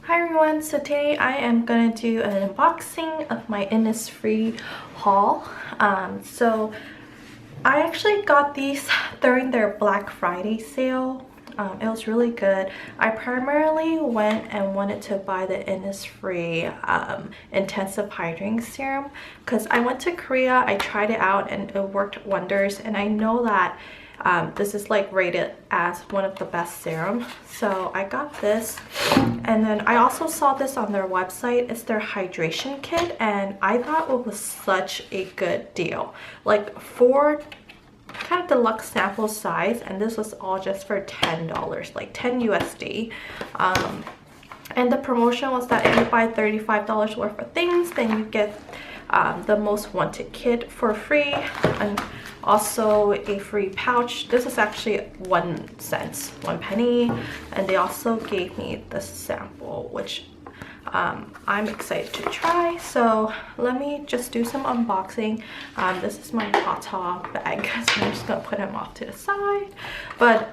Hi everyone, so today I am going to do an unboxing of my Innis free haul. So I actually got these during their Black Friday sale. It was really good. I primarily went and wanted to buy the Innisfree intensive hydrating serum because I went to Korea, I tried it out and it worked wonders, and I know that this is like rated as one of the best serum, so I got this. And then I also saw this on their website. It's their hydration kit, and I thought it was such a good deal. Like 4 kind of deluxe sample size, and this was all just for $10, like 10 USD. And the promotion was that if you buy $35 worth of things, then you get the most wanted kit for free, and also a free pouch. This is actually 1 cent, 1 penny, and they also gave me the sample, which I'm excited to try. So let me just do some unboxing. This is my Tata bag, so I'm just gonna put him off to the side. But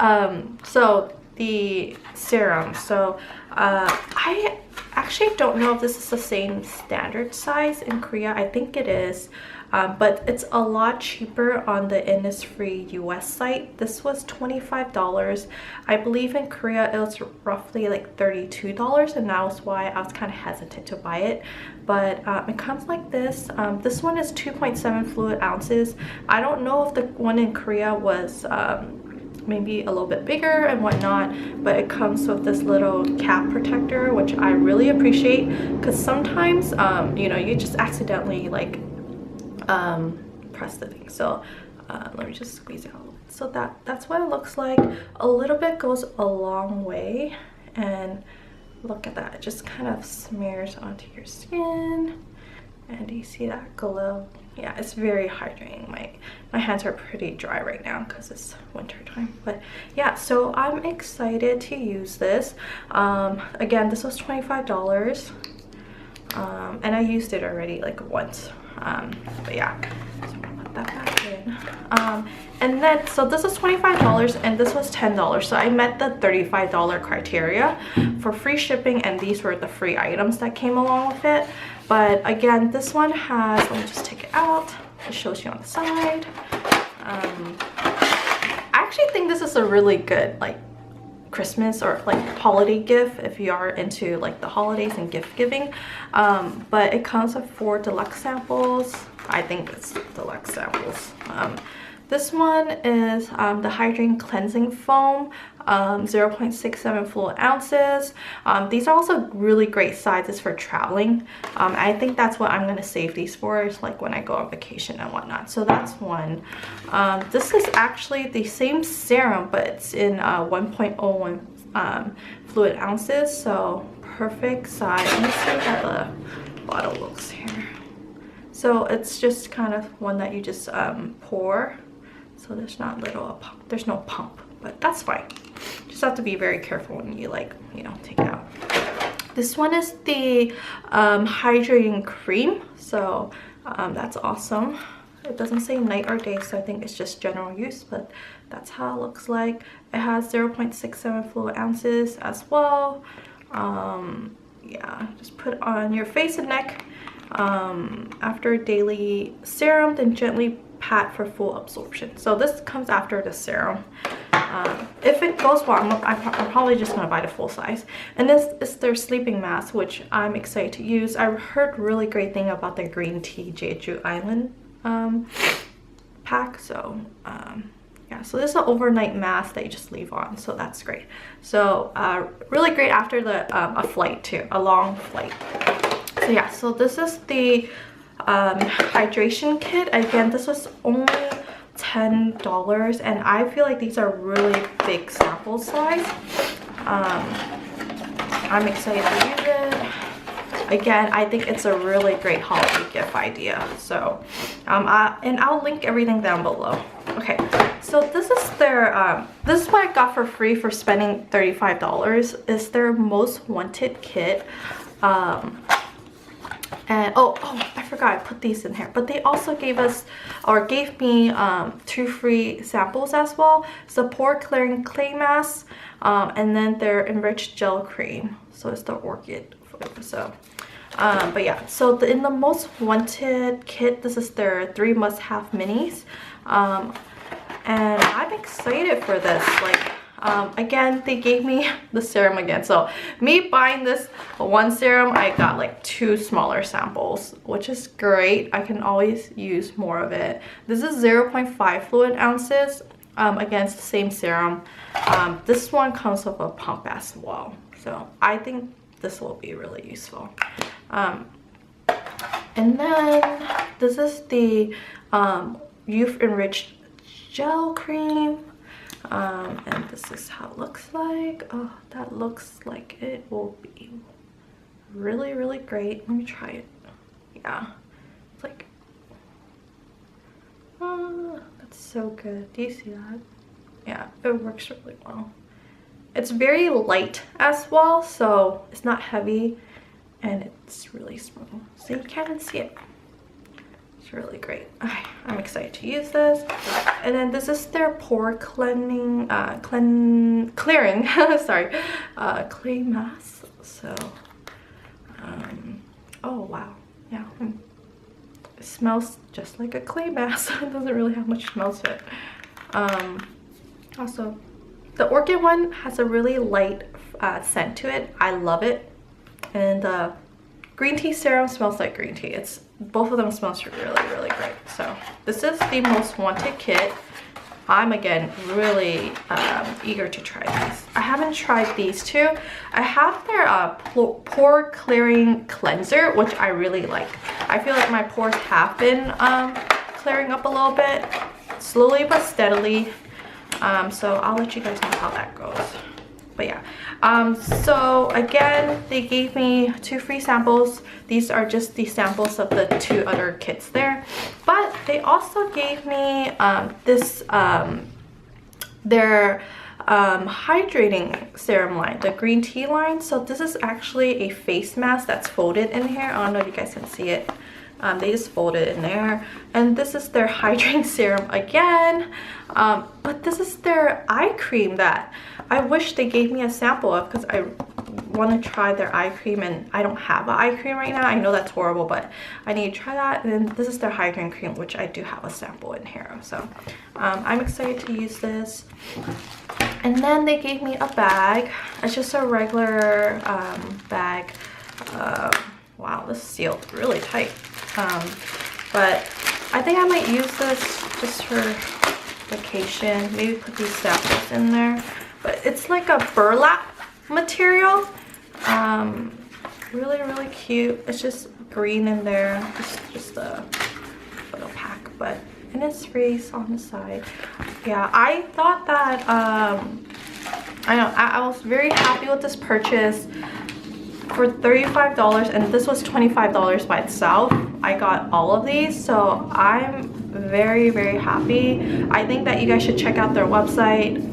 so the serum, so I actually don't know if this is the same standard size in Korea. I think it is, but it's a lot cheaper on the Innisfree US site. This was $25. I believe in Korea it was roughly like $32, and that was why I was kind of hesitant to buy it. But it comes like this. This one is 2.7 fluid ounces. I don't know if the one in Korea was maybe a little bit bigger and whatnot, but it comes with this little cap protector, which I really appreciate, because sometimes you know, you just accidentally like press the thing. So let me just squeeze it out. So that's what it looks like. A little bit goes a long way, and look at that, it just kind of smears onto your skin, and you see that glow. Yeah, it's very hydrating. My hands are pretty dry right now because it's winter time. But yeah, so I'm excited to use this. Again, this was $25, and I used it already like once. But yeah, so I'm gonna put that back in. And then, so this is $25 and this was $10. So I met the $35 criteria for free shipping, and these were the free items that came along with it. But again, this one has, let me just take it out. It shows you on the side. I actually think this is a really good like Christmas or like holiday gift if you are into like the holidays and gift giving. But it comes with 4 deluxe samples. I think it's deluxe samples. This one is the Hydrating Cleansing Foam, 0.67 fluid ounces. These are also really great sizes for traveling. I think that's what I'm going to save these for, is like when I go on vacation and whatnot. So that's one. This is actually the same serum, but it's in 1.01 fluid ounces. So perfect size. Let me see how the bottle looks here. So it's just kind of one that you just pour. So there's not there's no pump, but that's fine. Just have to be very careful when you like, you know, take it out. This one is the hydrating cream, so that's awesome. It doesn't say night or day, so I think it's just general use, but that's how it looks like. It has 0.67 fluid ounces as well. Yeah, just put on your face and neck after daily serum, then gently pat for full absorption. So this comes after the serum. If it goes well, I'm probably just gonna buy the full size. And this is their sleeping mask, which I'm excited to use. I've heard really great thing about the green tea Jeju Island pack. So yeah, so this is an overnight mask that you just leave on, so that's great. So really great after the a flight too, a long flight. So yeah, so this is the hydration kit. Again, this was only $10, and I feel like these are really big sample size. I'm excited to use it. Again, I think it's a really great holiday gift idea. So and I'll link everything down below. Okay, so this is their this is what I got for free for spending $35. Is their most wanted kit. And oh, I forgot I put these in here, but they also gave me 2 free samples as well. So pore clearing clay mask, and then their enriched gel cream. So So it's the orchid flavor. So but yeah, so in the most wanted kit, this is their 3 must-have minis, and I'm excited for this. Like again, they gave me the serum again, so me buying this one serum, I got like 2 smaller samples, which is great. I can always use more of it. This is 0.5 fluid ounces. Again, it's the same serum. This one comes with a pump as well, so I think this will be really useful. And then this is the youth enriched gel cream, and this is how it looks like. Oh, that looks like it will be really great. Let me try it. Yeah, it's like, oh, that's so good. Do you see that? Yeah, it works really well. It's very light as well, so it's not heavy, and it's really smooth, so you can't even see it. It's really great. I'm excited to use this. And then this is their pore clearing sorry, clay mask. So oh wow, yeah, it smells just like a clay mask. It doesn't really have much smell to it. Also, the orchid one has a really light scent to it. I love it. And the green tea serum smells like green tea. It's both of them smells really great. So this is the most wanted kit. I'm again really eager to try these. I haven't tried these two. I have their pore clearing cleanser, which I really like. I feel like my pores have been clearing up a little bit, slowly but steadily. So I'll let you guys know how that goes. But yeah, so again, they gave me 2 free samples. These are just the samples of the 2 other kits there, but they also gave me their hydrating serum line, the green tea line. So this is actually a face mask that's folded in here. I don't know if you guys can see it. They just fold it in there, and this is their hydrating serum again, but this is their eye cream that I wish they gave me a sample of, because I want to try their eye cream, and I don't have an eye cream right now. I know that's horrible, but I need to try that. And then this is their hydrating cream, which I do have a sample in here. So I'm excited to use this. And then they gave me a bag. It's just a regular bag. Wow, this is sealed really tight. But I think I might use this just for vacation. Maybe put these samples in there. But it's like a burlap material. Really cute. It's just green in there. It's just a little pack, but and it's free on the side. Yeah, I thought that I was very happy with this purchase. For $35, and this was $25 by itself, I got all of these, so I'm very happy. I think that you guys should check out their website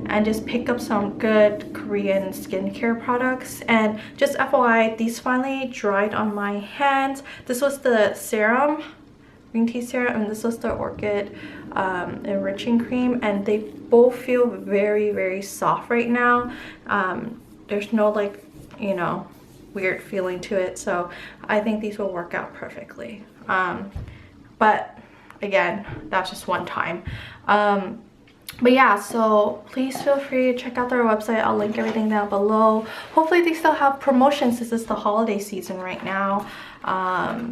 and just pick up some good Korean skincare products. And just FYI, these finally dried on my hands. This was the serum, green tea serum, and this was the orchid enriching cream, and they both feel very soft right now. There's no like, you know, weird feeling to it, so I think these will work out perfectly. But again, that's just one time. But yeah, so please feel free to check out their website. I'll link everything down below. Hopefully they still have promotions since it's the holiday season right now.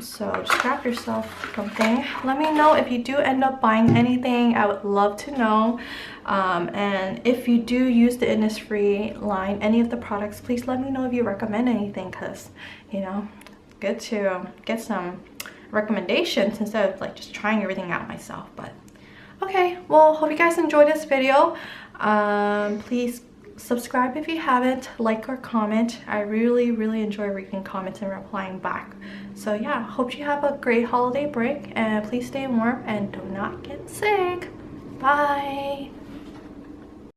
So just grab yourself something. Let me know if you do end up buying anything. I would love to know. And if you do use the Innisfree line, any of the products, please let me know if you recommend anything, because, you know, good to get some recommendations instead of like just trying everything out myself. But okay, well, hope you guys enjoyed this video. Please subscribe if you haven't, like or comment. I really enjoy reading comments and replying back. So yeah, hope you have a great holiday break, and please stay warm and do not get sick. Bye.